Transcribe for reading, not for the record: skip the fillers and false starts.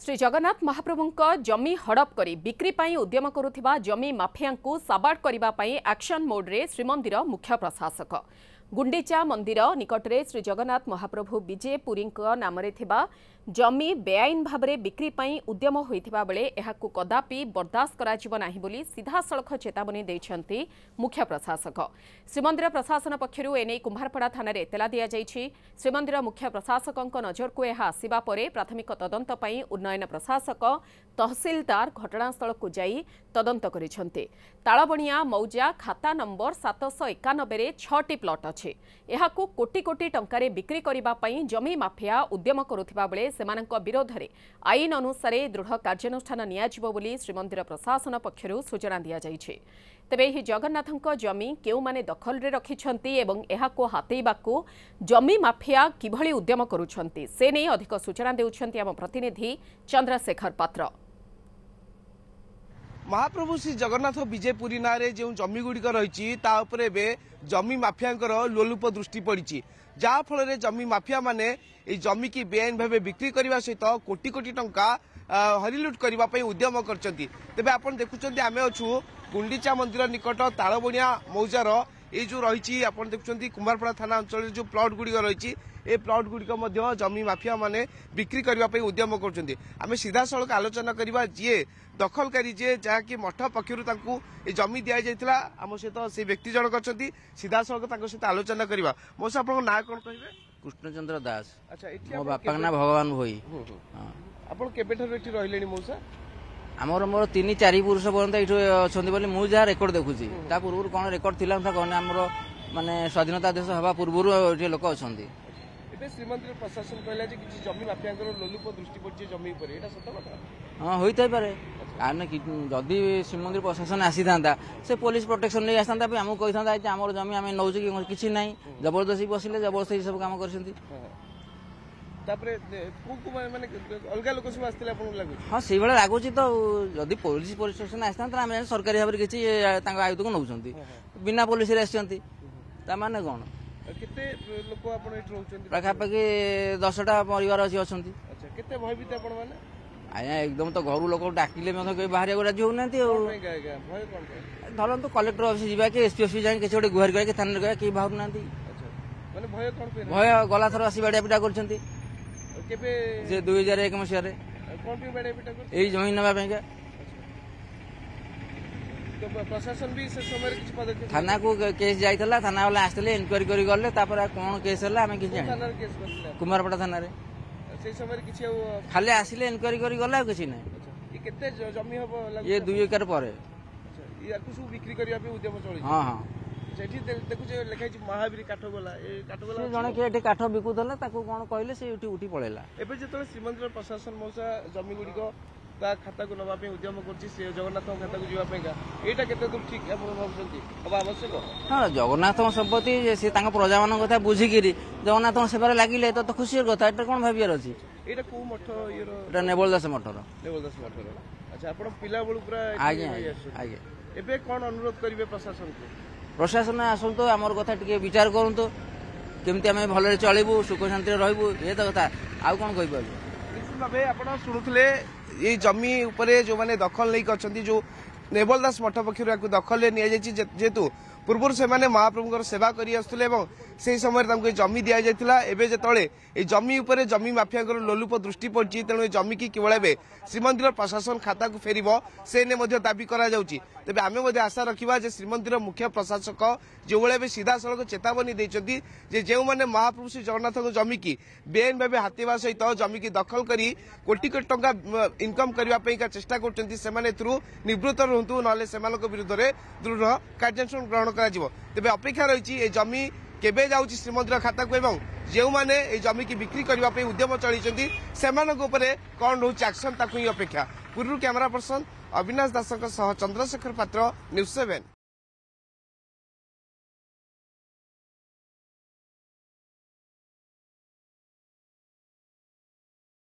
श्री जगन्नाथ महाप्रभुଙ୍କ जमी हड़प करी बिक्री पाई उद्यम करुथिबा जमी माफिया को साबाड़ करबा पाई एक्शन मोड रे श्रीमंदिर मुख्य प्रशासक गुंडीचा मंदिर निकटरे श्री जगन्नाथ महाप्रभु विजय पुरी नाम जमी बेआईन भाव में बिक्री पाई उद्यम होइथिबा बेले एहाकु कदापि बर्दाश्त कराजिबो नाही बोली सीधासलख चेतावनी दैछंती मुख्य प्रशासक। श्रीमंदिर प्रशासन पक्षरु एने कुम्भारपड़ा थाना रे तेला दिया जाइछि। श्रीमंदिर मुख्य प्रशासकଙ୍କ नजरକୁ ଏହା ଆସିବା ପରେ ପ୍ରାଥମିକ ତଦନ୍ତ ପାଇଁ ଉନ୍ନୟନ ପ୍ରଶାସକ ତହସିଲଦାର ଘଟଣାସ୍ଥଳକୁ ଯାଇ ତଦନ୍ତ କରିଛନ୍ତି। ତାଳବଣିଆ ମୌଜା खाता नंबर 791 ରେ 6ଟି ପ୍ଲଟ ଅଛି। ଏହାକୁ କୋଟି कोटी ଟଙ୍କାରେ ବିକ୍ରି କରିବା ପାଇଁ ଜମି ମାଫିଆ ଉଦ୍ୟମ କରୁଥିବା ବେଲେ ସେମାନଙ୍କ ବିରୋଧରେ ଆଇନ ଅନୁସାରେ ଦୃଢ଼ କାର୍ଯ୍ୟାନୁଷ୍ଠାନ ନିଆଯିବ ବୋଲି ଶ୍ରୀମନ୍ଦିର ପ୍ରଶାସନ ପକ୍ଷରୁ ସୂଚନା ଦିଆଯାଇଛି। ତେବେ ଏହି ଜଗନ୍ନାଥଙ୍କ ଜମି କେଉଁମାନେ ଦଖଲରେ ରଖିଛନ୍ତି ଏବଂ ଏହାକୁ ହାତେଇବାକୁ ଜମି ମାଫିଆ କିଭଳି ଉଦ୍ୟମ କରୁଛନ୍ତି ସେ ନେଇ ଅଧିକ ସୂଚନା ଦେଉଛନ୍ତି ଆମ ପ୍ରତିନିଧି ଚନ୍ଦ୍ରଶେଖର ପାତ୍ର। महाप्रभु श्री जगन्नाथ विजयपुरी ना जो जमी गुड़िक रही जमी माफिया लोलुप दृष्टि पड़ी जहाँ फल जमी माफिया माने जमी की बेआईन भाव बिक्री करने सहित कोटी कोटी टंका हरिलुट करने उद्यम करते देखुं आम अच्छू गुंडीचा मंदिर निकट तालबणिया मौजार ये जो रही आप देखुं कुम्भारपड़ा थाना अंचल जो प्लट गुड़िक रही ए प्लट गुड़िक जमी माफिया माने बिक्री करने उद्यम करते आम सीधा सड़क आलोचना करवा जी दखलकारी जे जहाँकि मठ पक्षर जमी दि जाता आम सहित से व्यक्ति जनक अच्छा सीधा सड़क सहित आलोचना करवा मो से आप ना कौन कहे कृष्णचंद्र दास। अच्छा मो बापा ना भगवान भोई आप रही मौसा आमर मोर 3-4 पुरुष पर्यंत ये अच्छा मुझे जहाँ रेकर्ड देखुची पूर्व कौन रेकर्ड थी कहने आमर माने स्वाधीनता देश हवा पूर्व लोक अच्छा श्रीमंदिर प्रशासन कहला जे किछि जमी माफिया लोलुप दृष्टि पड़े जमी पर एटा सत कथा हां होइतै पारे आने जदि श्रीमंदिर प्रशासन आसी थांता से पुलिस प्रोटेक्शन नहीं आसता हमको कही था आमर जमी आम नौ कि ना जबरदस्ती बसिले जबरदस्ती सब काम कर हाँ से लगुच तो जदि पुलिस प्रशासन आसता आम सरकारी भाव में किसी आयुध को नौ बिना पुलिस माने कौन पाखापाखि 10टा परिवार अच्छी आज्ञा एकदम तो घर लोक डाकिले बाहर राजी होना धरत कलेक्टर ऑफिस जावा कि एसपी ऑफिस जाए किसी गुहार करके थाना गया कि बाहर ना भय गला थर आसी बाड़िया पिटा कर 2001 मसीह यही जमीन नापा प्रशासन भी से समय किसी पदक्षेप थाना को केस जाइला थाना वाला आसले इनक्वारी करी गले कौन केस है आम किसी कुमारपड़ा थाना रे से समय किसी खाली आसिले इनक्वारी करी गले किसी ना केते जमी हबो ये 2 एकड़ पर याकु सब बिक्री करिया पे उद्यम चली हां हां सेठी देखु जे लिखाई महावीर काठगोला ए काठगोला जने के एठी काठ बिकुदला ताको कोन कहले से उठी पळेला एबे जेतले श्रीमंदिर प्रशासन मौसा जमी गुडी को खाता को नवा उद्यम कर जगन्नाथ खाता को जावाईटा के दूर ठीक आवश्यक हाँ जगन्नाथ संपत्ति से प्रजा मान कथा बुझिकी जगन्नाथ सेवार लगे तो खुशी कथा कौन भावियार अच्छी एटा को मठ ये नेबल दास मठर अच्छा आप पिला बेलू पूरा आज्ञा आज्ञा एबे कौन अनुरोध करेंगे प्रशासन को प्रशासन आसतु आमर कथा टिके विचार करतु केमती आम भल चलू सुख शांति रहबू ये तो कथा आउ कौन कह भाव आप शुणुले ये जमी उपरे जो माने दखल नहीं करछंती जो नेबल दास मठ पक्षर दखल ले निया जायछि जेतु पूर्व से माने महाप्रभुଙ୍କର सेवा करी आसुले एवं से समय तांको जमी दिया जायतिला एबे जेतळे ए जमी उपरे जमी माफियाଙ୍କର लोलुप दृष्टि पड़छि तेणु जमी की केवल एबे श्रीमंदिर प्रशासन खाता को फेरिबो से ने मध्ये दाबी करा जाउछि तेबे आमे मध्ये आशा रखिबा जे श्रीमंदिर मुख्य प्रशासक जो बेले सीधा सड़क चेतावनी देइछंती जे जेउ माने महाप्रभु श्री जगन्नाथ जमी की बेआईन भाव हाथेवा सहित जमी की दखल करी कोटी कोटी टंका इनकम करबा पई का चेष्टा करछंती सेमाने एथुरु निवृत्त रहंतु नले सेमानक विरुद्ध रे दृढ़ कार्यानुष्ठान ग्रहण करा जिवो तेबे अपेक्षा रहिछि ए जमी केबे जाउछि श्रीमंदिर खाता को एवं जेउ माने ए जमी की बिक्री करबा पई उद्यम चलीछंती सेमानक उपरे कोन रहउछि एक्शन ताकु ही अपेक्षा पूर्व कैमरा पर्सन अविनाश दासक सह चंद्रशेखर पात्र न्यूज 7।